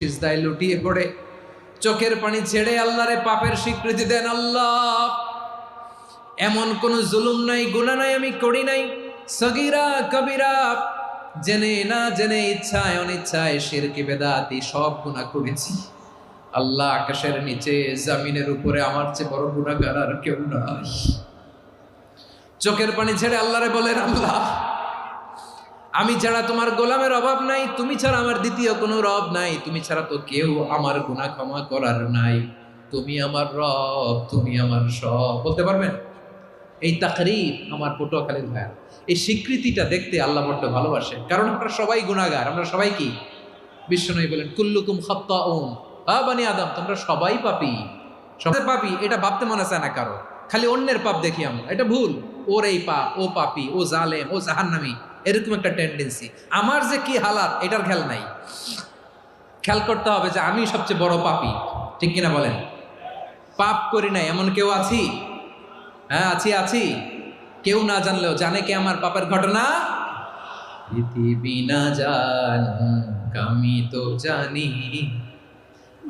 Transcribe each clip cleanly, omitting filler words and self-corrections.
সিজদায় লুটিয়ে পড়ে চোখের পানি ছেড়ে আল্লাহরে পাপের স্বীকৃতি দেন। আল্লাহ, এমন কোন জুলুম নাই, গুনাহ নাই আমি করি নাই, সগীরা কবিরা, জেনে না জেনে, ইচ্ছায় অনিচ্ছায়, শিরকি বেদাতি সব গুনাহ করেছি। আল্লাহ, আকাশের নিচে জমিনের উপরে আমার চেয়ে বড় গুনাহগার আর কেউ নাই। চোখের পানি ছেড়ে আল্লাহরে বলেন, আল্লাহ, আমি ছাড়া তোমার গোলামের অভাব নাই, তুমি ছাড়া আমার দ্বিতীয় কোনো রব নাই, তুমি ছাড়া তো কেউ আমার গুনাহ ক্ষমা করার নাই, তুমি আমার রব, তুমি আমার সব। বলতে পারবেন? এই তাকরীর আমার পটুয়াখালীর ভাইয়া, এই স্বীকৃতিটা দেখতে আল্লাহ বড্ড ভালোবাসে, কারণ আমরা সবাই গুনাহগার, আমরা সবাই কি? বিশ্বনবী বলেন, কুল্লুকুম খাত্তাউন, বানি আদম, তোমরা সবাই পাপী, সবাই পাপী। এটা ভাবতে মনে চায় না কারো, খালি অন্যের পাপ দেখি আমরা, এটা ভুল। ওর এই পাপ, ও পাপী, ও জালেম, ও জাহান্নামী, এরকম একটা টেন্ডেন্সি। আমার যে কি হালাত এটার খেয়াল নাই। খেয়াল করতে হবে যে আমি সবচেয়ে বড় পাপী, ঠিক কিনা বলেন? পাপ করি নাই এমন কেউ আছি? হ্যাঁ, আছি। কেউ না জানলেও জানে কে আমার পাপের ঘটনা? পৃথিবী না জানুক আমি তো জানি,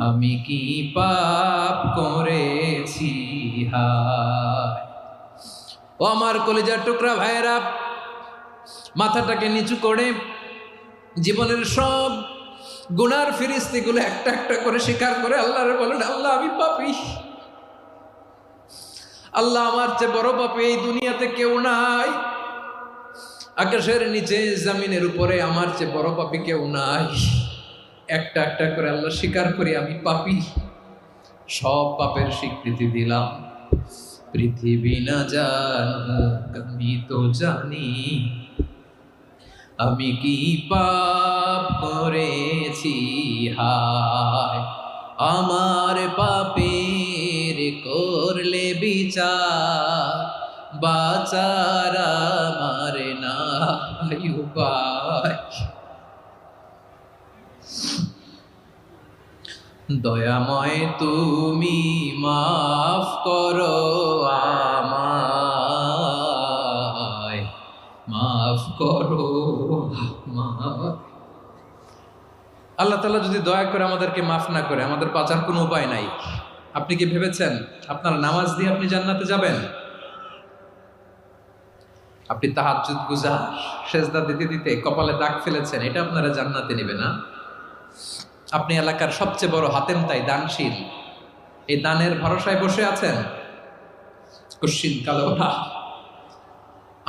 আমি কি পাপ করেছি। হায় ও আমার কলিজার টুকরা ভাইয়েরা, মাথাটাকে নিচু করে জীবনের সব গুনার ফিরিস্তিগুলো একটা একটা করে স্বীকার করে আল্লাহরে বলেন, আল্লাহ, আমি পাপী। আল্লাহ, আমার চেয়ে বড় পাপী এই দুনিয়াতে কেউ নাই, আকাশের নিচে জমিনের উপরে আমার চেয়ে বড় পাপী কেউ নাই। একটা একটা করে আল্লাহ স্বীকার করি আমি পাপী, সব পাপের স্বীকৃতি দিলাম। পৃথিবী না জানুক আমি তো জানি, আমি কি পাপ করেছি। হায় আমার পাপের করলে বিচার, বাঁচার আমার নাই উপায়। দয়াময় তুমি মাফ করো আমায়, মাফ করো আমায়। আল্লাহ তাআলা যদি দয়া করে আমাদেরকে মাফ না করে, আমাদের বাঁচার কোনো উপায় নাই। আপনি কি ভেবেছেন আপনার নামাজ দিয়ে আপনি জান্নাতে যাবেন? আপনি তাহাজ্জুদ গুজার, সেজদা দিতে দিতে কপালে দাগ ফেলেছেন, এটা আপনারা জান্নাতে নেবে না? আপনি এলাকার সবচেয়ে বড় হাতেম তাই, দানশীল, এই দানের ভরসায় বসে আছেন, কুশ্চিন কালো না।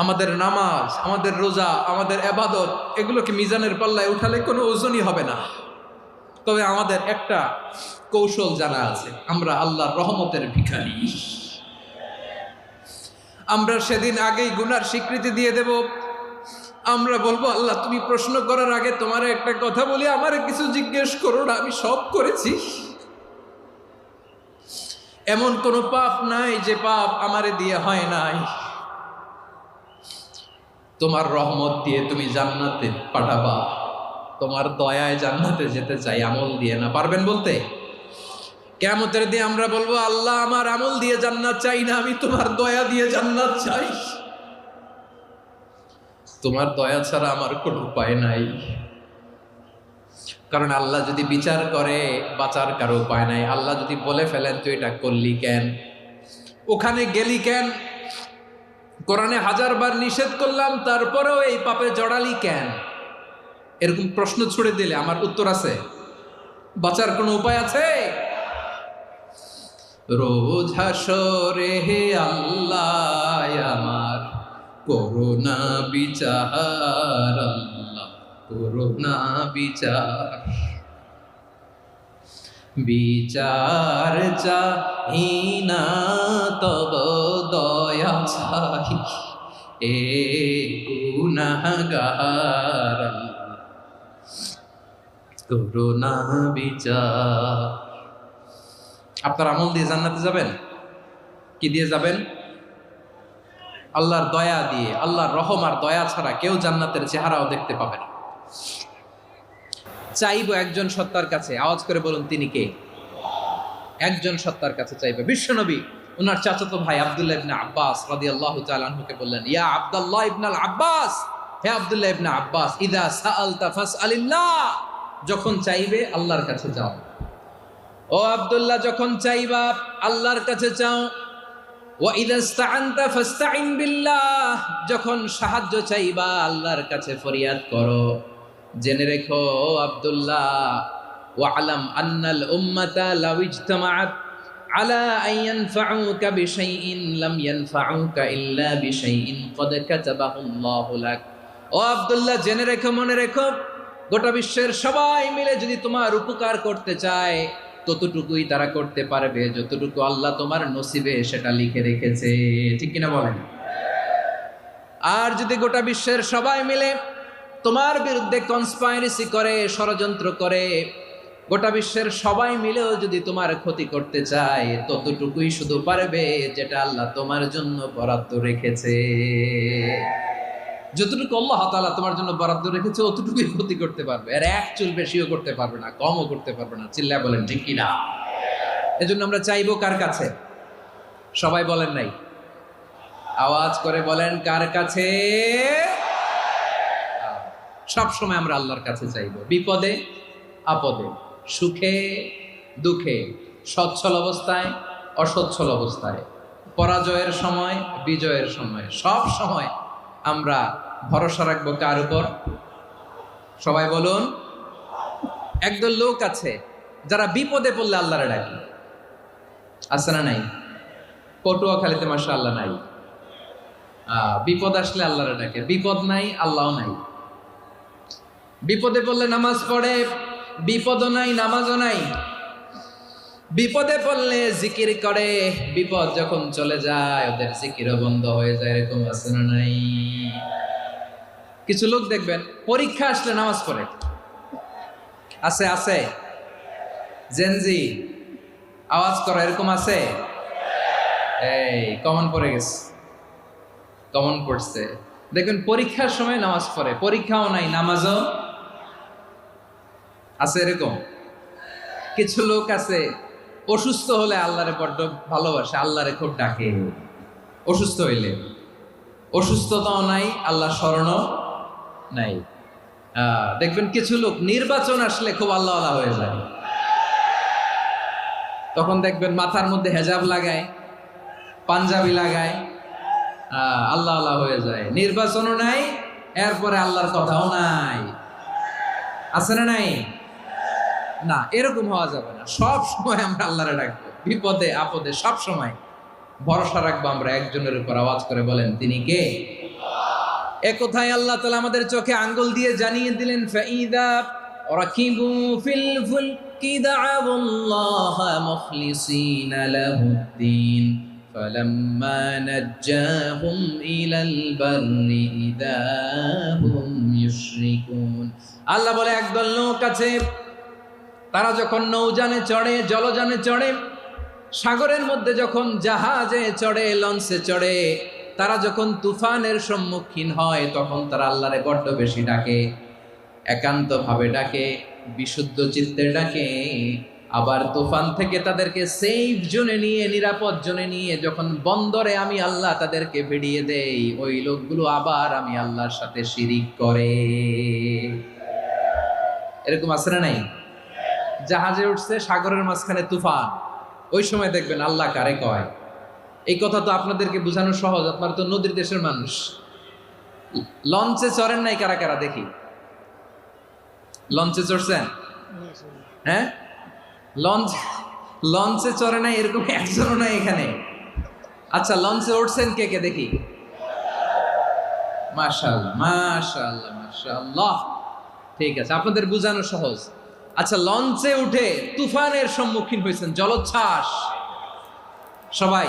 আমাদের নামাজ, আমাদের রোজা, আমাদের ইবাদত, এগুলোকে মিজানের পাল্লায় উঠালে কোনো ওজনই হবে না। তবে আমাদের একটা কৌশল জানা আছে, আমরা আল্লাহর রহমতের ভিখারি। আমরা সেদিন আগেই গুনার স্বীকৃতি দিয়ে দেব। আমরা বলবো, আল্লাহ, তুমি প্রশ্ন করার আগে তোমার একটা কথা বলি, আমারে কিছু জিজ্ঞেস করো না, আমি সব করেছি। এমন কোন পাপ নাই যে পাপ আমারে দিয়ে হয় নাই। তোমার রহমত দিয়ে তুমি জান্নাতে পাঠাবা, তোমার দয়ায় জান্নাতে যেতে চাই, আমল দিয়ে না। পারবেন বলতে? কিয়ামতের দিন আমরা বলবো, আল্লাহ, আমার আমল দিয়ে জান্নাত চাই না, আমি তোমার দয়া দিয়ে জান্নাত চাই। তোমার দয়া ছাড়া আমার কোনো উপায় নাই। কারণ আল্লাহ যদি বিচার করে, বাঁচার কারো উপায় নাই। আল্লাহ যদি বলে ফেলেন, তুই এটা করলি কেন, ওখানে গেলি কেন, কোরআনে 1000 বার নিষেধ করলাম তারপরেও এই পাপে জড়ালি কেন, এরকম প্রশ্ন ছুড়ে দিলে আমার উত্তর আছে? বাঁচার কোনো উপায় আছে? রোজ হাসরে হে আল্লাহ আমার করুণা বিচার, আল্লাহ করুণা বিচার, বিচার চাহি না তব দয়া চাহি, এ গুনাহগার, আল্লাহ করুণা বিচার। আপনার আমল দিয়ে জান্নাতে যাবেন? কি দিয়ে যাবেন? আল্লাহর দয়া দিয়ে। আল্লাহর রহম আর দয়া ছাড়া কেউ জান্নাতের চেহারাও দেখতে পাবে না। চাইবো একজন সত্তার কাছে, আওয়াজ করে বলুন, তিনি কে? একজন সত্তার কাছে চাইবে। বিশ্বনবী ওনার চাচাতো ভাই আব্দুল্লাহ ইবনে আব্বাস রাদিয়াল্লাহু তাআলা আনহুকে বললেন, ইয়া আব্দুল্লাহ ইবনে আব্বাস, হে আব্দুল্লাহ ইবনে আব্বাস, ইদা সাআলতা ফাসআলিল্লাহ, যখন চাইবে আল্লাহর কাছে যাও। ও আব্দুল্লাহ, যখন চাইবা আল্লাহর কাছে চাও। ওয়া ইযা ইসতাআনতা ফাসতাইন বিল্লাহ, যখন সাহায্য চাইবা আল্লাহর কাছে ফরিয়াদ করো। জেনে রেখো আব্দুল্লাহ, ওয়া'লাম আন্নাল উম্মাতা লাউ ইজতামাআত আলা আন ইয়ানফাউকা বিশাইইন লাম ইয়ানফাউকা ইল্লা বিশাইইন ক্বাদ কাতাবাহু আল্লাহু লাক। ও আব্দুল্লাহ, জেনে রেখো, মনে রেখো, গোটা বিশ্বের সবাই মিলে যদি তোমার উপকার করতে চায় ততটুকুই তারা করতে পারবে যতটুকু আল্লাহ তোমার নসিবে সেটা লিখে রেখেছে। ঠিক কিনা বলেন? আর যদি গোটা বিশ্বের সবাই মিলে তোমার বিরুদ্ধে কনস্পাইরেসি করে, ষড়যন্ত্র করে, গোটা বিশ্বের সবাই মিলেও যদি তোমার ক্ষতি করতে চায় ততটুকুই শুধু পারবে যেটা আল্লাহ তোমার জন্য বরাদ্দ রেখেছে। যতটুকু আল্লাহ তাআলা তোমার জন্য বরাদ্দ রেখেছে অতটুকুই ক্ষতি করতে পারবে, আর এক চুল বেশিও করতে পারবে না, কমও করতে পারবে না। চিল্লায় বলেন ঠিক কিনা? এজন্য আমরা চাইবো কার কাছে? সবাই বলেন নাই, আওয়াজ করে বলেন কার কাছে? সব সময় আমরা আল্লাহর কাছে চাইবো, বিপদে আপদে, সুখে দুঃখে, সচ্ছল অবস্থায় অসচ্ছল অবস্থায়, পরাজয়ের সময় বিজয়ের সময়, সব সময় আমরা ভরসা রাখবো কার উপর? সবাই বলুন। একদল লোক আছে যারা বিপদে পড়লে আল্লাহরে ডাকে, আছে না নাই? পটুয়াখালীতে মাশাআল্লাহ নাই। বিপদ আসলে আল্লাহরে ডাকে, বিপদ নাই আল্লাহও নাই। বিপদে পড়লে নামাজ পড়ে, বিপদও নাই নামাজও নাই। বিপদে পড়লে জিকির করে, বিপদ যখন চলে যায় ওদের জিকিরও বন্ধ হয়ে যায়। এরকম আছে না নাই? কিছু লোক দেখবেন পরীক্ষা আসলে নামাজ পড়ে, আছে আছে। জেনজি আওয়াজ করো, এরকম আছে? এই কমন পড়ে গেছে, কমন পড়ছে। দেখবেন পরীক্ষার সময় নামাজ পড়ে, পরীক্ষাও নাই নামাজও আছে। এরকম কিছু লোক আছে অসুস্থ হলে আল্লাহরে বড্ড ভালোবাসে, আল্লাহরে খুব ডাকে। অসুস্থ হইলে অসুস্থতাও নাই, আল্লাহ স্মরণও নাই। দেখবেন কিছু লোক নির্বাচন আসলে খুব আল্লাহ আল্লাহ হয়ে যায়, তখন দেখবেন মাথার মধ্যে হেজাব লাগায়, পাঞ্জাবি লাগায়, আল্লাহ আল্লাহ হয়ে যায়। নির্বাচনও নাই, এরপরে আল্লাহর কথাও নাই। আছে না নাই? না, এরকম হওয়া যাবে না। সব সময় আমরা আল্লাহরে ডাকবো, বিপদে আপদে সব সময় ভরসা রাখবো আমরা একজনের উপর। আওয়াজ করে বলেন তিনি কে? এ কথায় আল্লাহ তাআলা আমাদের চোখে আঙ্গুল দিয়ে জানিয়ে দিলেন, ফাইদা রাকিবু ফিল ফুলকি দা'আউল্লাহা মুখলিসিনা লাহুদ্দিন ফালাম্মা নাজ্জাহুম ইলাল বাররি ইযা হুম ইউশরিকুন। আল্লাহ বলে একদল লোক আছে, তারা যখন নৌযানে চড়ে, জলযানে চড়ে, সাগরের মধ্যে যখন জাহাজে চড়ে, লঞ্চে চড়ে, তারা যখন তুফানের সম্মুখীন হয় তখন তারা আল্লাহরে বড্ড বেশি ডাকে, একান্তভাবে ডাকে, বিশুদ্ধ চিত্তে ডাকে। আবার তুফান থেকে তাদেরকে সেফ জোনে নিয়ে, নিরাপদ জোনে নিয়ে যখন বন্দরে আমি আল্লাহ তাদেরকে ভিড়িয়ে দেই, ওই লোকগুলো আবার আমি আল্লাহর সাথে শিরিক করে। এরকম আছে না নাই? জাহাজে উঠছে, সাগরের মাঝখানে তুফান, ওই সময় দেখবেন আল্লাহ কারে কয়। এই কথা তো আপনাদেরকে বোঝানো সহজ, আপনারা তো নদীর দেশের মানুষ। লঞ্চে চড়েন নাই কারা কারা দেখি? লঞ্চে চড়ছেন? হ্যাঁ, লঞ্চে চড়ে নাই এরকম একজনও নাই এখানে। আচ্ছা, লঞ্চে উঠছেন কে কে দেখি? মাশাআল্লাহ মাশাআল্লাহ মাশাআল্লাহ। ঠিক আছে, আপনাদের বোঝানো সহজ। আচ্ছা, লঞ্চে উঠে তুফানের সম্মুখীন হয়েছেন, জলোচ্ছ্বাস, সবাই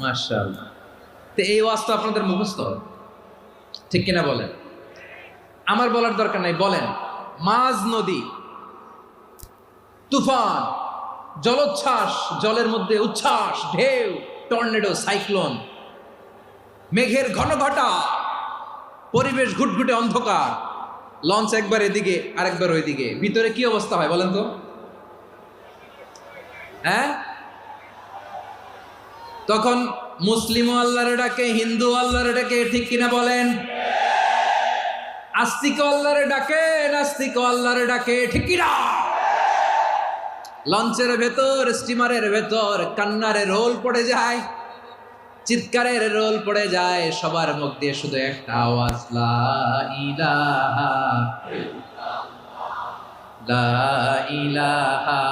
মাশাআল্লাহ। তো এই ওয়াজ তো আপনাদের মুখস্থ, ঠিক কিনা বলেন? আমার বলার দরকার নাই, বলেন। মাঝ নদী, তুফান, জলোচ্ছ্বাস, জলের মধ্যে উচ্ছ্বাস, ঢেউ, টর্নেডো, সাইক্লোন, মেঘের ঘনঘটা, পরিবেশ ঘুটঘুটে অন্ধকার, লঞ্চ একবার এদিকে আরেকবার ওইদিকে, ভিতরে কি অবস্থা হয় বলেন তো? হ্যাঁ, তখন মুসলিমও আল্লাহর ডাকে, হিন্দু আল্লাহর ডাকে, ঠিক কিনা বলেন? আস্তিক আল্লাহরে ডাকে, নাস্তিক আল্লাহরে ডাকে, ঠিক কি না? লঞ্চের ভেতর, স্টিমারের ভেতর কান্নারে রোল পড়ে যায়, চিৎকারের রোল পড়ে যায়, সবার মুখ দিয়ে শুধু একটা আওয়াজ, লা ইলাহা লা ইলাহা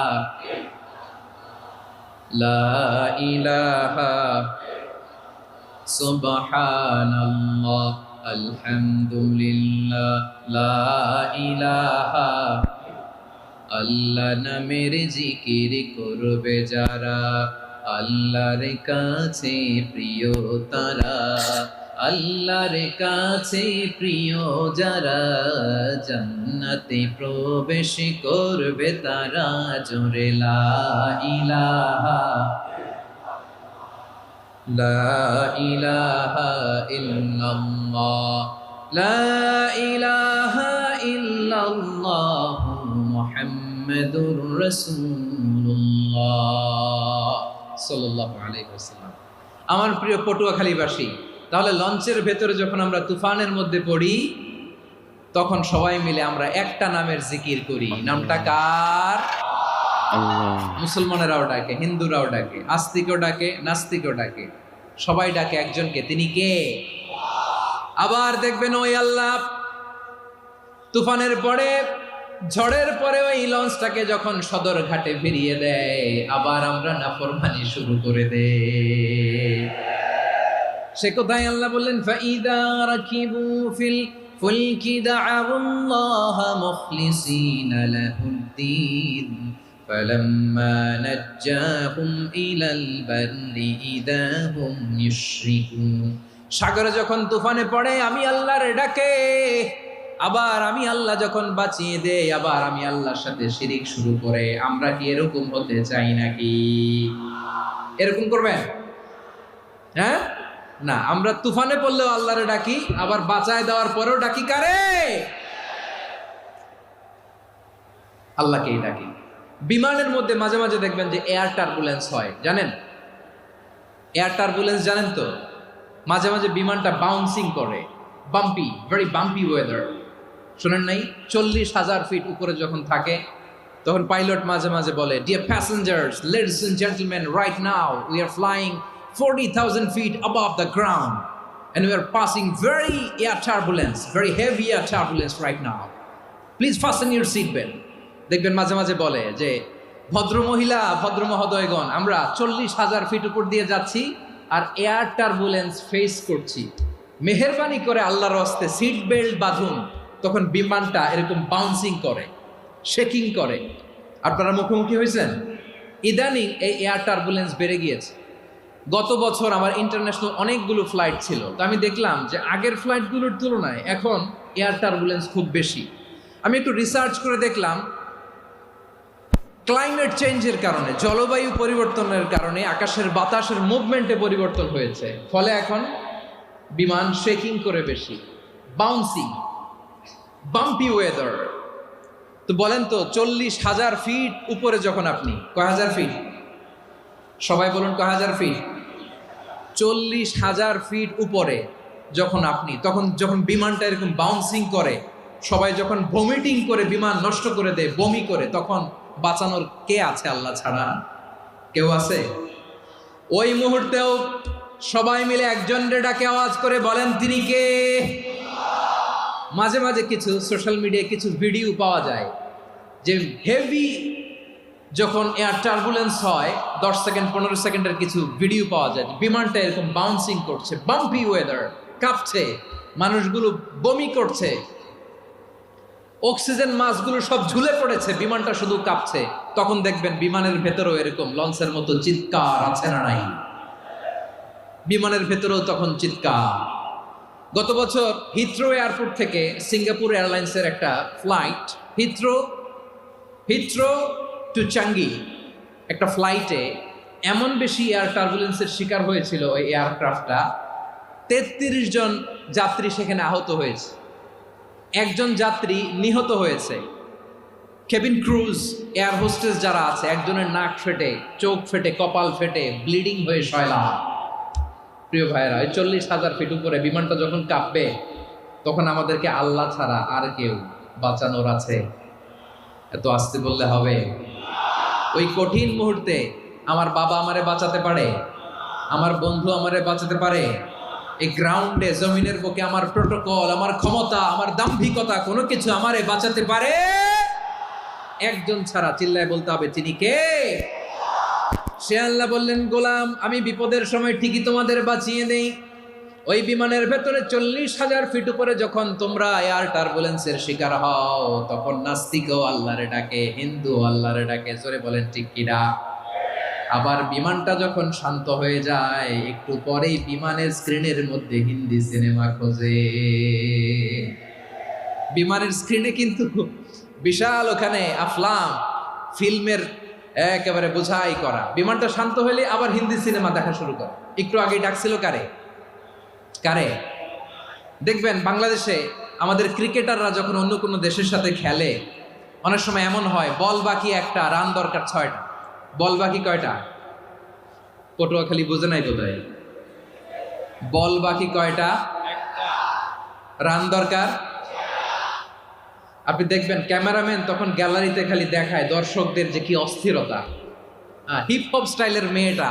লা ইলাহা সুবহানাল্লাহ আলহামদুলিল্লাহ লা ইলাহা। আল্লাহ নামের জিকির করবে যারা, আল্লাহর কাছে প্রিয় তারা, আল্লাহর কাছে প্রিয় যারা, জান্নাতে প্রবেশ করবে তারা, জোরে লা ইলাহা লা ইলাহা ইল্লাল্লাহ লা ইলাহা ইল্লাল্লাহ মুহাম্মাদুর রাসূলুল্লাহ সাল্লাল্লাহু আলাইহি ওয়াসাল্লাম। আমার প্রিয় পটুয়াখালীবাসী, তাহলে লঞ্চের ভেতরে যখন আমরা তুফানের মধ্যে পড়ি, তখন সবাই মিলে আমরা একটা নামের জিকির করি। নামটা কার? আল্লাহ। মুসলমানেরাও ডাকে, হিন্দুরাও ডাকে, আস্তিকও ডাকে, নাস্তিকও ডাকে, সবাই ডাকে একজনকে, তিনি কে? আবার দেখবেন ওই আল্লাহ তুফানের পরে, ঝড়ের পরে ওই লঞ্চটাকে যখন সদর ঘাটে ফিরিয়ে দেয়, আবার আমরা নাফরমানি শুরু করে দেই। সে কোথায়? আল্লাহ বললেন, ফাইদা রাকিবু ফিল ফুলকি দা'আউল্লাহা মুখলিসিনা লাহুদ্দিন ফালাম্মা নাজ্জাহুম ইলাল বাররি ইযা হুম ইউশরিকুন। সাগরে যখন তুফানে পড়ে আমি আল্লাহর ডাকে, আবার আমি আল্লাহ যখন বাঁচিয়ে দেই, আবার আমি আল্লাহর সাথে শিরিক শুরু করে। আমরা কি এরকম হতে চাই নাকি? এরকম করবেন? হ্যাঁ না, আমরা তুফানে পড়লেও আল্লাহরে ডাকি, আবার বাঁচায় দেওয়ার পরেও ডাকি কারে? আল্লাহকেই ডাকি। বিমানের মধ্যে মাঝে মাঝে দেখবেন যে এয়ার টার্বুলেন্স হয়, জানেন? এয়ার টার্বুলেন্স জানেন তো? মাঝে মাঝে বিমানটা বাউন্সিং করে, বাম্পি, ভেরি বাম্পি ওয়েদার। শোনেন নাই? 40,000 ফিট উপরে যখন থাকে, তখন পাইলট মাঝে মাঝে বলে, dear passengers, ladies and gentleman, right now we are flying 40,000 feet above the ground and we are passing very air turbulence, very heavy air turbulence right now. Please fasten your seat belt. দেখবেন মাঝে মাঝে বলে যে, ভদ্র মহিলা, ভদ্র মহোদয়গণ, আমরা 40,000 ফিট উপর দিয়ে যাচ্ছি আর এয়ার টার্বুলেন্স ফেস করছি, মেহেরবানি করে আল্লাহর হস্তে সিট বেল্ট বাঁধুন। তখন বিমানটা এরকম বাউন্সিং করে, শেকিং করে। আপনারা মুখোমুখি হয়েছেন? ইদানিং এই এয়ার টার্বুলেন্স বেড়ে গিয়েছে। গত বছর আমার ইন্টারন্যাশনাল অনেকগুলো ফ্লাইট ছিল, তো আমি দেখলাম যে আগের ফ্লাইটগুলোর তুলনায় এখন এয়ার টার্বুলেন্স খুব বেশি। আমি একটু রিসার্চ করে দেখলাম, ক্লাইমেট চেঞ্জের কারণে, জলবায়ু পরিবর্তনের কারণে আকাশের বাতাসের মুভমেন্টে পরিবর্তন হয়েছে, ফলে এখন বিমান শেকিং করে বেশি, বাউন্সিং, বাম্পি ওয়েদার। তো বলেন তো, 40,000 ফিট উপরে যখন আপনি, কয় হাজার ফিট? সবাই বলুন, কয় হাজার ফিট? 40,000 ফিট উপরে যখন আপনি, তখন যখন বিমানটা এরকম বাউন্সিং করে, সবাই যখন ভমিটিং করে বিমান নষ্ট করে দেয়, বমি করে, তখন বাঁচানোর কে আছে আল্লাহ ছাড়া? কেউ আছে? ওই মুহূর্তেও সবাই মিলে একজনের ডাকে আওয়াজ করে বলেন, তিনি কে? মাঝে মাঝে কিছু সোশ্যাল মিডিয়ায় কিছু ভিডিও পাওয়া যায় যে হেভি যখন এয়ার টার্বুলেন্স হয়, 10 সেকেন্ড 15 সেকেন্ডের কিছু ভিডিও পাওয়া যায়, বিমানটা এরকম বাউন্সিং করছে, বাম্পি ওয়েদার, কাঁপছে, মানুষগুলো বমি করছে, অক্সিজেন মাস্কগুলো সব ঝুলে পড়েছে, বিমানটা শুধু কাঁপছে। তখন দেখবেন বিমানের ভেতরেও এরকম লঞ্চের মতো চিৎকার আছে না নাই? বিমানের ভেতরেও তখন চিৎকার। গত বছর হিথ্রো এয়ারপোর্ট থেকে সিঙ্গাপুর এয়ারলাইন্সের একটা ফ্লাইট, হিথ্রো টু চাঙ্গি, একটা ফ্লাইটে এমন বেশি এয়ার টার্বুলেন্সের শিকার হয়েছিল ওই এয়ারক্রাফটটা, 33 জন যাত্রী সেখানে আহত হয়েছে, একজন যাত্রী নিহত হয়েছে। কেবিন ক্রুজ, এয়ার হোস্টেস যারা আছে, একজনের নাক ফেটে, চোখ ফেটে, কপাল ফেটে, ব্লিডিং হয়ে শয়লা। প্রিয় ভাইয়েরা, 40,000 ফিট উপরে বিমানটা যখন কাঁপবে, তখন আমাদেরকে আল্লাহ ছাড়া আর কেউ বাঁচানোর আছে? এত আস্তে বললে হবে? ওই কঠিন মুহূর্তে আমার বাবা আমারে বাঁচাতে পারে, আমার বন্ধু আমারে বাঁচাতে পারে? এই গ্রাউন্ডে, জমিনের বুকে আমার প্রোটোকল, আমার ক্ষমতা, আমার দাম্ভিকতা কোনো কিছু আমারে বাঁচাতে পারে? একজন ছাড়া, চিল্লায় বলতে হবে তিনি কে? সে আল্লাহ বললেন, গোলাম আমি বিপদের সময় ঠিকই তোমাদের বাঁচিয়ে দেই। ওই বিমানের ভেতরে 40,000 ফিট উপরে যখন তোমরা এয়ার টার্বুলেন্সের শিকার হও, তখন নাস্তিকও আল্লাহরে ডাকে, হিন্দু আল্লাহরে ডাকে। জোরে বলেন ঠিক কিনা? আবার বিমানটা যখন শান্ত হয়ে যায়, একটু পরেই বিমানের স্ক্রিনের মধ্যে হিন্দি সিনেমা খোঁজে। বিমানের স্ক্রিনে কিন্তু বিশাল ওখানে আফলাম ফিল্মের একেবারে বোঝাই করা। বিমানটা শান্ত হলে আবার হিন্দি সিনেমা দেখা শুরু করে। একটু আগে ডাকছিল কারে? কারে? দেখবেন বাংলাদেশে আমাদের ক্রিকেটাররা যখন অন্য কোনো দেশের সাথে খেলে, অনেক সময় এমন হয় বল বাকি একটা, রান দরকার 6টা। বল বাকি কয়টা? পটুয়াখালী বুঝে নাই বোধহয়। বল বাকি কয়টা? রান দরকার। আপনি দেখবেন ক্যামেরাম্যান তখন গ্যালারিতে খালি দেখায় দর্শকদের যে কি অস্থিরতা। হিপ হপ স্টাইলের মেয়েটা,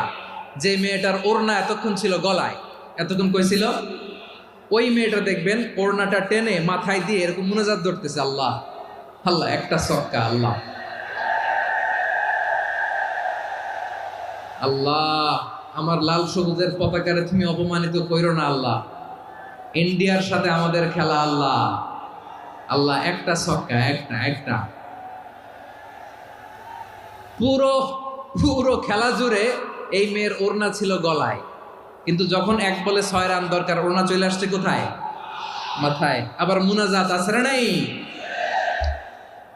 যে মেয়েটার ওড়না এতক্ষণ ছিল গলায়, এতক্ষণ কই ছিল, ওই মেয়েটা দেখবেন ওড়নাটা টেনে মাথায় দিয়ে এরকম মুনাজাত ধরতেছে, আল্লাহ আল্লাহ, একটা ছক্কা, আল্লাহ আল্লাহ, আমার লাল সবুজের পতাকারে তুমি অপমানিত কইরো না আল্লাহ, ইন্ডিয়ার সাথে আমাদের খেলা, আল্লাহ আল্লাহ, একটা ছক্কা, একটা একটা। পুরো পুরো খেলা জুড়ে এই মেয়ের ওড়না ছিল গলায়, কিন্তু যখন 1 বলে 6 রান দরকার, ওড়না চলে আসছে কোথায়? মাথায়। আবার মুনাজাত আছে না নাই?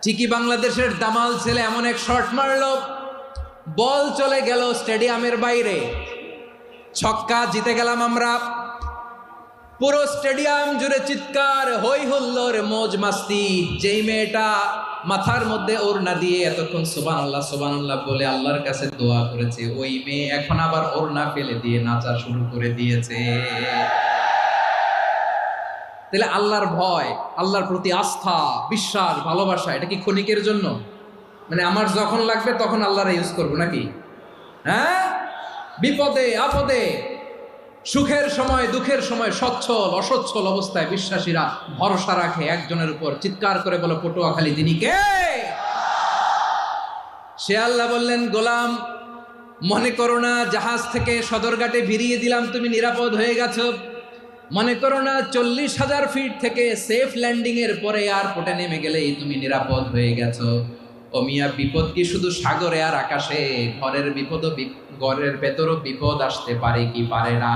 ঠিকই বাংলাদেশের দামাল ছেলে এমন এক শট মারলো, বল চলে গেল স্টেডিয়ামের বাইরে, ছক্কা, জিতে গেলাম আমরা। পুরো স্টেডিয়াম জুড়ে চিৎকার, হই হুল্লোড়, মৌজ মাস্তি। যেই মেয়েটা মাথার মধ্যে ওড়না দিয়ে এতক্ষণ সুবহানাল্লাহ সুবহানাল্লাহ বলে আল্লাহর কাছে দোয়া করেছে, ওই মেয়ে এখন আবার ওড়না ফেলে দিয়ে নাচা শুরু করে দিয়েছে। তাহলে আল্লাহর ভয়, আল্লাহর প্রতি আস্থা, বিশ্বাস, ভালোবাসা, এটা কি ক্ষণিকের জন্য? মানে আমার যখন লাগবে তখন আল্লাহরা ইউজ করবো নাকি? হ্যাঁ, বিপদে আপদে, সুখের সময় দুঃখের সময়, সচ্ছল অসচ্ছল অবস্থায় বিশ্বাসীরা ভরসা রাখে একজনের উপর। চিৎকার করে বলো, পটুয়াখালী তিনি কে? সে আল্লাহ বললেন, গোলাম মনে করো না জাহাজ থেকে সদরঘাটে ভিড়িয়ে দিলাম তুমি নিরাপদ হয়ে গেছো। মনে করো না 40,000 ফিট থেকে সেফ ল্যান্ডিং এর পরে এয়ারপোর্টে নেমে গেলেই তুমি নিরাপদ হয়ে গেছো। ও মিয়া, বিপদ কি শুধু সাগরে আর আকাশে? ঘরের বিপদও, ঘরের ভেতরও বিপদ আসতে পারে কি পারে না?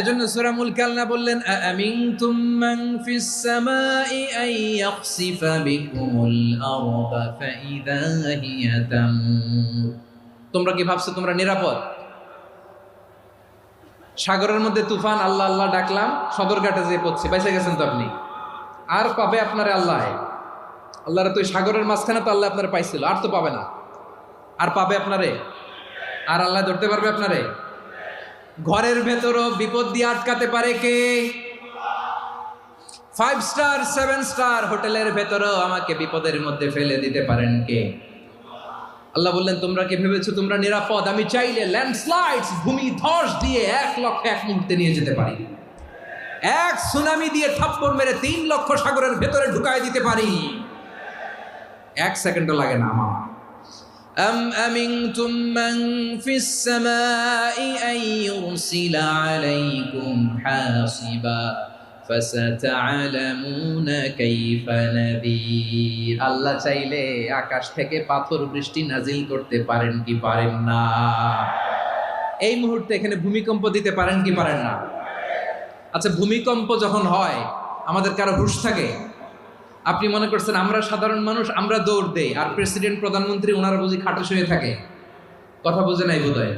এজন্য সূরা মুলক আল্লাহ বললেন, আমিনতুম মান ফিস সামাই আন ইয়াখসিফা বিকুমুল আরদা ফাইদা হিয়া তামুর। তোমরা কি ভাবছো তোমরা নিরাপদ? সাগরের মধ্যে তুফান, আল্লাহ আল্লাহ ডাকলাম, সদরঘাটে যেয়ে পড়ছে, বেঁচে গেছেন তো আপনি। আর পাবে আপনারে আল্লাহ? আল্লাহর তো সাগরের মাঝখানে তো আল্লাহ আপনার পাইছিল, আর তো পাবে না। আর পাবে আপনারে? আর আল্লাহ ধরতে পারবে আপনারে? ঘরের ভেতরও বিপদ দিয়ে আটকাতে পারে কে? 5 স্টার 7 স্টার হোটেলের ভেতরও আমাকে বিপদের মধ্যে ফেলে দিতে পারেন কে? আল্লাহ বললেন, তোমরা কি ভেবেছো তোমরা নিরাপদ? আমি চাইলে ল্যান্ডস্লাইডস, ভূমি ধস দিয়ে 1 লক্ষ 1 মুহূর্তে নিয়ে যেতে পারি। এক সুনামি দিয়ে থাপ্পড় মেরে 3 লক্ষ সাগরের ভেতরে ঢুকাই দিতে পারি। 1 সেকেন্ডও লাগে না আমার। أم أمنتم من في السماء أن يرسل عليكم حاصبا فستعلمون كيف نذير। আল্লাহ চাইলে আকাশ থেকে পাথর বৃষ্টি নাজিল করতে পারেন কি পারেন না? এই মুহূর্তে এখানে ভূমিকম্প দিতে পারেন কি পারেন না? আচ্ছা, ভূমিকম্প যখন হয় আমাদের কারো হুঁশ থাকে? আপনি মনে করছেন আমরা সাধারণ মানুষ, আমরা দৌড় দেই, আর প্রেসিডেন্ট প্রধানমন্ত্রী ওনারা বুঝি খাটে শুয়ে থাকে? কথা বুঝে নাই বোধহয়।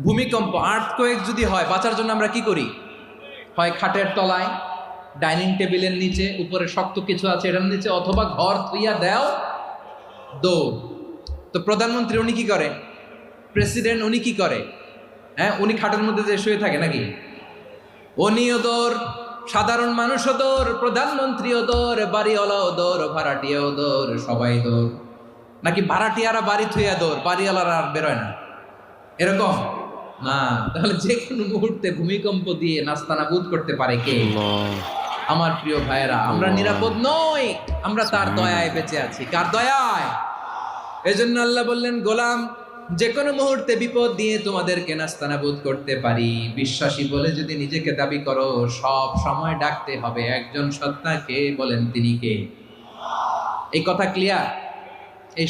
ভূমিকম্প, আর্থকোয়েক যদি হয়, বাঁচার জন্য আমরা কি করি? হয় খাটের তলায়, ডাইনিং টেবিলের নিচে, উপরে শক্ত কিছু আছে এটার নিচে, অথবা ঘর থুইয়া দেও দৌড়। তো প্রধানমন্ত্রী উনি কি করে? প্রেসিডেন্ট উনি কি করে? হ্যাঁ, উনি খাটের মধ্যে যে শুয়ে থাকে নাকি? উনিও দৌড়। সাধারণ মানুষও দৌড়, প্রধানমন্ত্রীও দৌড়, বাড়িওয়ালাও দৌড়, ভাড়াটিয়াও দৌড়, সবাই দৌড়। নাকি ভাড়াটিয়ারা বাড়ি থুইয়া দৌড়, বাড়িওয়ালারা আর বেরোয় না, এরকম না? তাহলে যে কোনো মুহূর্তে ভূমিকম্প দিয়ে নাস্তানাবুদ করতে পারে কে? আমার প্রিয় ভাইয়েরা, আমরা নিরাপদ নই, আমরা তার দয়ায় বেঁচে আছি। কার দয়ায়? এজন্য আল্লাহ বললেন, গোলাম, যে কোনো মুহূর্তে বিপদ দিয়ে তোমাদেরকে নাস্তানাবুদ করতে পারি। বিশ্বাসী বলে যদি নিজেকে দাবি করো, সব সময় ডাকতে হবে একজন সত্তাকে। বলেন তিনি কে? এই কথা ক্লিয়ার? এই